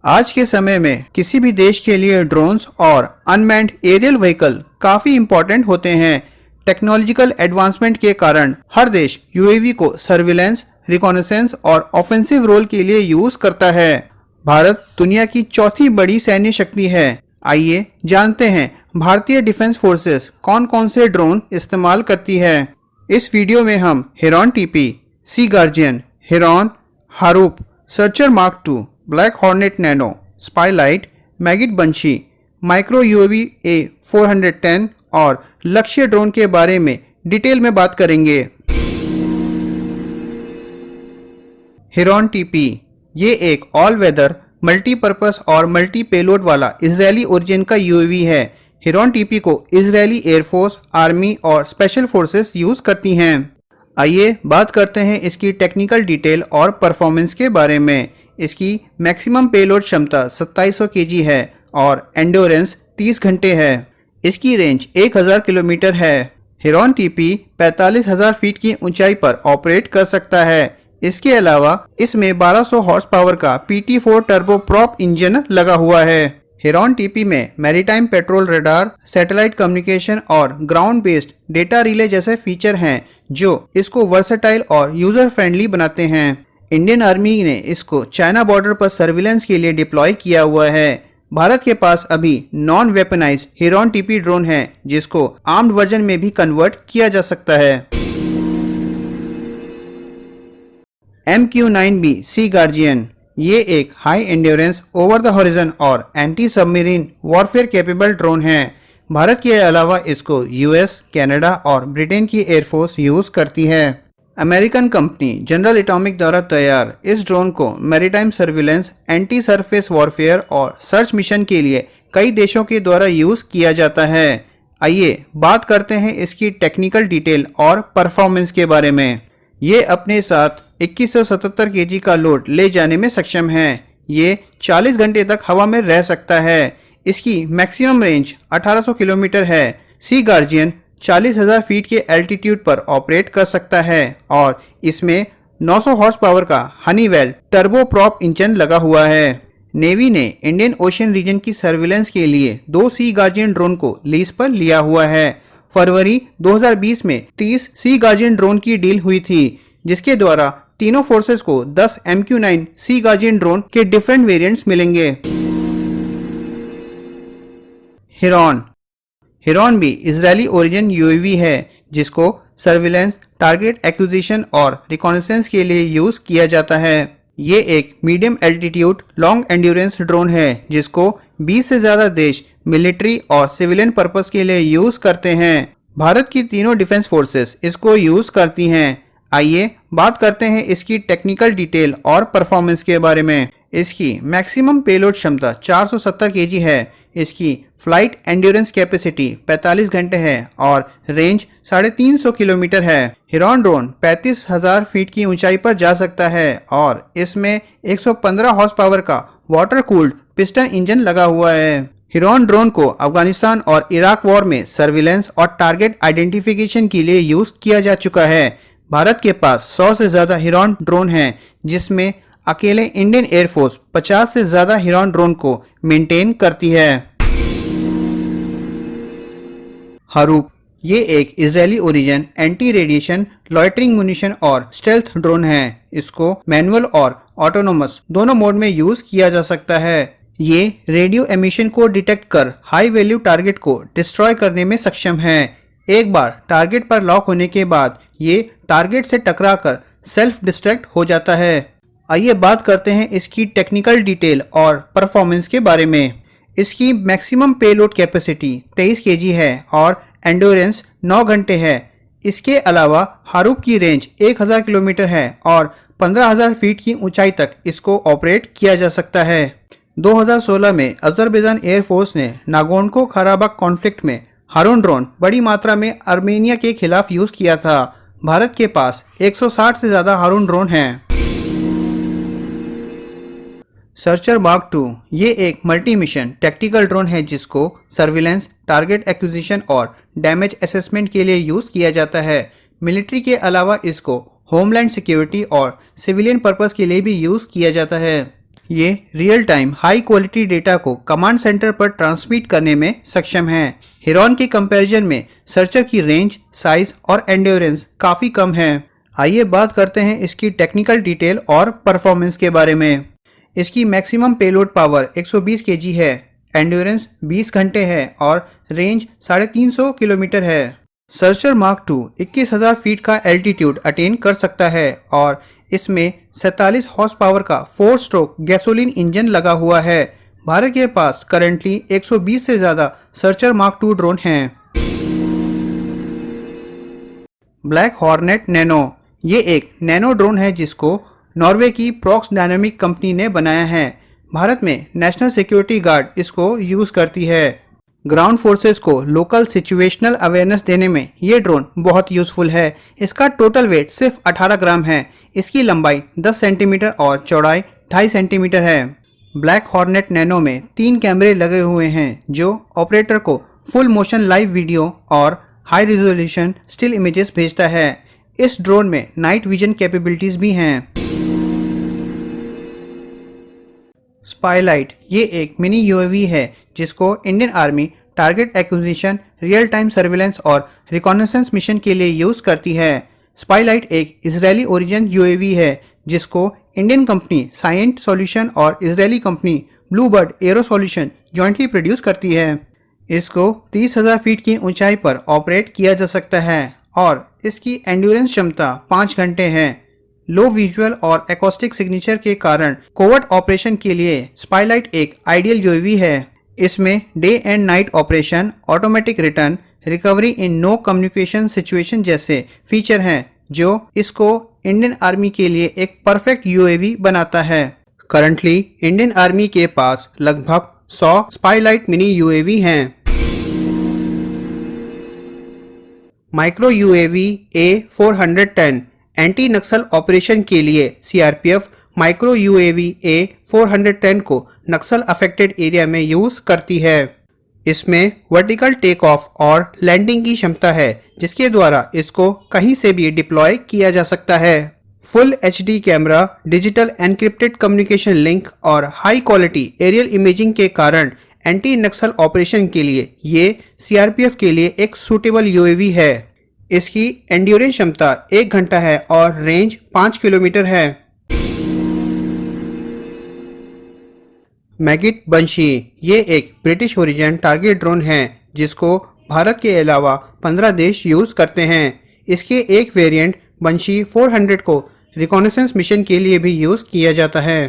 आज के समय में किसी भी देश के लिए ड्रोन्स और अनमैन्ड एरियल व्हीकल काफी इंपॉर्टेंट होते हैं। टेक्नोलॉजिकल एडवांसमेंट के कारण हर देश यूएवी को सर्विलेंस, रिकॉनेसेंस और ऑफेंसिव रोल के लिए यूज करता है। भारत दुनिया की चौथी बड़ी सैन्य शक्ति है। आइए जानते हैं भारतीय डिफेंस फोर्सेस कौन कौन से ड्रोन इस्तेमाल करती है। इस वीडियो में हम Heron TP, Sea Guardian, Heron, Harop, Searcher Mark II, Black Hornet Nano, Spylite, Meggitt Banshee, micro UAV A410 और लक्ष्य ड्रोन के बारे में डिटेल में बात करेंगे। हेरॉन टीपी ये एक ऑल वेदर, मल्टीपर्पस और मल्टी पेलोड वाला इजरायली ओरिजिन का यूएवी है। हेरॉन टीपी को इजरायली एयरफोर्स, आर्मी और स्पेशल फोर्सेस यूज करती हैं। आइए बात करते हैं इसकी टेक्निकल डिटेल और परफॉर्मेंस के बारे में। इसकी मैक्सिमम पेलोड क्षमता 2700 kg है और एंड्योरेंस 30 घंटे है। इसकी रेंज 1000 किलोमीटर है। हेरॉन टीपी 45,000 फीट की ऊंचाई पर ऑपरेट कर सकता है। इसके अलावा इसमें 1200 हॉर्स पावर का PT4 टर्बो प्रॉप इंजन लगा हुआ है। हेरॉन टीपी में maritime petrol radar, satellite communication और ग्राउंड बेस्ड डेटा रिले जैसे फीचर हैं जो इसको वर्सेटाइल और यूजर फ्रेंडली बनाते हैं। इंडियन आर्मी ने इसको चाइना बॉर्डर पर सर्विलेंस के लिए डिप्लॉय किया हुआ है। भारत के पास अभी non weaponised heron TP drone है जिसको आर्म्ड वर्जन में भी कन्वर्ट किया जा सकता है। MQ-9B सी गार्जियन ये एक high endurance, over the horizon और anti submarine warfare capable drone है। भारत के अलावा इसको यूएस, कनाडा और ब्रिटेन की एयरफोर्स यूज करती है। अमेरिकन कंपनी जनरल एटॉमिक द्वारा तैयार इस ड्रोन को maritime surveillance, anti surface warfare और सर्च मिशन के लिए कई देशों के द्वारा यूज किया जाता है। आइए बात करते हैं इसकी टेक्निकल डिटेल और परफॉर्मेंस के बारे में। ये अपने साथ 2177 kg का लोड ले जाने में सक्षम है। ये 40 घंटे तक हवा में रह सकता है। इसकी मैक्सिमम रेंज 1800 किलोमीटर है। सी गार्जियन 40,000 फीट के एल्टीट्यूड पर ऑपरेट कर सकता है और इसमें 900 हॉर्स पावर का हनीवेल टर्बो प्रॉप इंजन लगा हुआ है। नेवी ने इंडियन ओशन रीजन की सर्विलेंस के लिए 2 सी गार्जियन ड्रोन को लीज पर लिया हुआ है। फरवरी 2020 में 30 सी गार्जियन ड्रोन की डील हुई थी जिसके द्वारा तीनों फोर्सेस को 10 MQ-9 सी गार्जियन ड्रोन के डिफरेंट वेरिएंट्स मिलेंगे। हेरॉन भी इजरायली ओरिजिन यूएवी है जिसको सर्विलेंस, टारगेट एक्विजिशन और रिकॉनेसेंस के लिए यूज किया जाता है। ये एक medium altitude long endurance drone है जिसको 20 से ज्यादा देश मिलिट्री और सिविलियन पर्पस के लिए यूज करते हैं। भारत की तीनों डिफेंस फोर्सेस इसको यूज करती हैं। आइए बात करते हैं इसकी टेक्निकल डिटेल और परफॉर्मेंस के बारे में। इसकी मैक्सिमम पेलोड क्षमता 470 kg है। इसकी फ्लाइट एंड्योरेंस कैपेसिटी 45 घंटे है और रेंज 350 किलोमीटर है। हेरॉन ड्रोन 35,000 फीट की ऊंचाई पर जा सकता है और इसमें 115 हॉर्स पावर का वाटर कूल्ड पिस्टन इंजन लगा हुआ है। हेरॉन ड्रोन को अफगानिस्तान और इराक वॉर में सर्विलेंस और टारगेट आइडेंटिफिकेशन के लिए यूज किया जा चुका है। भारत के पास 100 से ज्यादा हेरॉन ड्रोन हैं जिसमें अकेले इंडियन एयरफोर्स 50 से ज्यादा हेरॉन ड्रोन को मेंटेन करती है। हारूप ये एक Israeli origin anti radiation, loitering munition और स्टेल्थ ड्रोन है। इसको मैनुअल और ऑटोनोमस दोनों मोड में यूज किया जा सकता है। ये रेडियो एमिशन को डिटेक्ट कर हाई वैल्यू टारगेट को डिस्ट्रॉय करने में सक्षम है। एक बार टारगेट पर लॉक होने के बाद ये टारगेट से टकराकर सेल्फ डिस्ट्रैक्ट हो जाता है। आइए बात करते हैं इसकी टेक्निकल डिटेल और परफॉर्मेंस के बारे में। इसकी मैक्सिमम पेलोड कैपेसिटी 23 kg है और एंड्योरेंस 9 घंटे है। इसके अलावा हारूप की रेंज 1000 किलोमीटर है और 15,000 फीट की ऊंचाई तक इसको ऑपरेट किया जा सकता है। 2016 में अजरबैजान एयरफोर्स ने नागोर्नो कराबाख कॉन्फ्लिक्ट में हेरॉन ड्रोन बड़ी मात्रा में आर्मेनिया के खिलाफ यूज किया था। भारत के पास 160 से ज्यादा हेरॉन ड्रोन हैं। सर्चर मार्क II ये एक मल्टी मिशन टैक्टिकल ड्रोन है जिसको सर्विलेंस, टारगेट एक्विजिशन और डैमेज असेसमेंट के लिए यूज किया जाता है। मिलिट्री के अलावा इसको होमलैंड सिक्योरिटी और सिविलियन पर्पस के लिए भी यूज किया जाता है। ये real time high quality data को कमांड सेंटर पर ट्रांसमिट करने में सक्षम है। हेरॉन के कंपैरिजन में सर्चर की रेंज, साइज और एंड्योरेंस काफ़ी कम है। आइए बात करते हैं इसकी टेक्निकल डिटेल और परफॉर्मेंस के बारे में। इसकी मैक्सिमम पेलोड पावर 120 केजी है, एंड्योरेंस 20 घंटे है और रेंज 350 किलोमीटर है। सर्चर मार्क 2 21,000 फीट का एल्टीट्यूड अटेन कर सकता है और इसमें 47 हॉर्स पावर का 4 स्ट्रोक गैसोलीन इंजन लगा हुआ है। भारत के पास करंटली 120 से ज़्यादा सर्चर मार्क 2 ड्रोन हैं। ब्लैक हॉर्नेट नैनो, ये एक नैनो ड्रोन है जिसको नॉर्वे की प्रॉक्स डायनामिक कंपनी ने बनाया है। भारत में नेशनल सिक्योरिटी गार्ड इसको यूज़ करती है। ग्राउंड फोर्सेस को लोकल सिचुएशनल अवेयरनेस देने में ये ड्रोन बहुत यूज़फुल है। इसका टोटल वेट सिर्फ 18 ग्राम है। इसकी लंबाई 10 सेंटीमीटर और चौड़ाई 2.5 सेंटीमीटर है। ब्लैक हॉर्नेट नैनो में 3 कैमरे लगे हुए हैं जो ऑपरेटर को फुल मोशन लाइव वीडियो और हाई रिजोल्यूशन स्टिल इमेजेस भेजता है। इस ड्रोन में नाइट विजन कैपेबिलिटीज़ भी हैं। स्पाईलाइट, ये एक मिनी यूएवी है जिसको Indian army target acquisition, real time surveillance और रिकॉनेसेंस मिशन के लिए यूज़ करती है। स्पाईलाइट एक इजरायली ओरिजिन यूएवी है जिसको इंडियन कंपनी साइंट सॉल्यूशन और Israeli company Bluebird arrow solution jointly produce करती है। इसको 30,000 फीट की ऊंचाई पर ऑपरेट किया जा सकता है और इसकी एंड्योरेंस क्षमता 5 घंटे है। लो विजुअल और एकॉस्टिक सिग्नेचर के कारण कोवर्ट ऑपरेशन के लिए स्पाईलाइट एक आइडियल यूएवी है। इसमें day and night operation, automatic return, recovery in no communication situation जैसे फीचर हैं जो इसको इंडियन आर्मी के लिए एक परफेक्ट यूएवी बनाता है। करंटली इंडियन आर्मी के पास लगभग 100 स्पाईलाइट मिनी यूएवी हैं। माइक्रो यूएवी A410 एंटी नक्सल ऑपरेशन के लिए सीआरपीएफ माइक्रो यूएवी A410 को नक्सल अफेक्टेड एरिया में यूज़ करती है। इसमें वर्टिकल टेक ऑफ और लैंडिंग की क्षमता है जिसके द्वारा इसको कहीं से भी डिप्लॉय किया जा सकता है। Full HD camera, digital encrypted communication link और हाई क्वालिटी एरियल इमेजिंग के कारण एंटी नक्सल ऑपरेशन के लिए ये सीआरपीएफ के लिए एक सूटेबल यूएवी है। इसकी एंड्योरेंस क्षमता 1 घंटा है और रेंज 5 किलोमीटर है। मैगिट बंशी, ये एक ब्रिटिश ओरिजिन टारगेट ड्रोन है जिसको भारत के अलावा 15 देश यूज़ करते हैं। इसके एक वेरिएंट बंशी 400 को रिकॉनेसेंस मिशन के लिए भी यूज़ किया जाता है।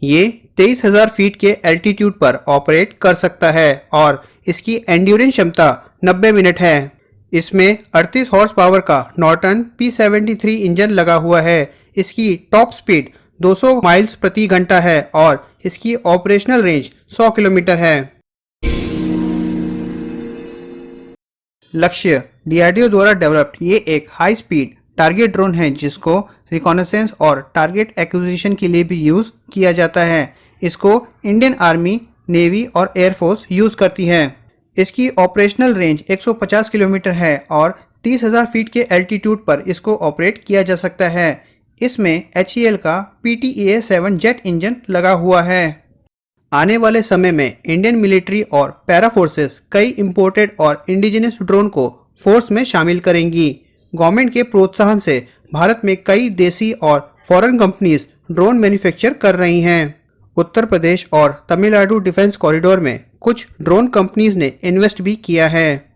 ये 23,000 फीट के एल्टीट्यूड पर ऑपरेट कर सकता है और इसकी एंड्योरेंस क्षमता 90 मिनट है। इसमें 38 हॉर्स पावर का नॉर्टन P73 इंजन लगा हुआ है। इसकी टॉप स्पीड 200 माइल्स प्रति घंटा है और इसकी ऑपरेशनल रेंज 100 किलोमीटर है। लक्ष्य, डीआरडीओ द्वारा डेवलप्ड ये एक हाई स्पीड टारगेट ड्रोन है जिसको रिकॉनेसेंस और टारगेट एक्विजिशन के लिए भी यूज़ किया जाता है। इसको इंडियन आर्मी, नेवी और एयरफोर्स यूज़ करती है। इसकी ऑपरेशनल रेंज 150 किलोमीटर है और 30,000 फीट के एल्टीट्यूड पर इसको ऑपरेट किया जा सकता है। इसमें HAL का PTEA-7 जेट इंजन लगा हुआ है। आने वाले समय में इंडियन मिलिट्री और पैरा फोर्सेस कई इंपोर्टेड और इंडिजिनस ड्रोन को फोर्स में शामिल करेंगी। गवर्नमेंट के प्रोत्साहन से भारत में कई देसी और फॉरेन कंपनीज ड्रोन मैन्युफैक्चर कर रही हैं। उत्तर प्रदेश और तमिलनाडु डिफेंस कॉरिडोर में कुछ ड्रोन कंपनीज ने इन्वेस्ट भी किया है।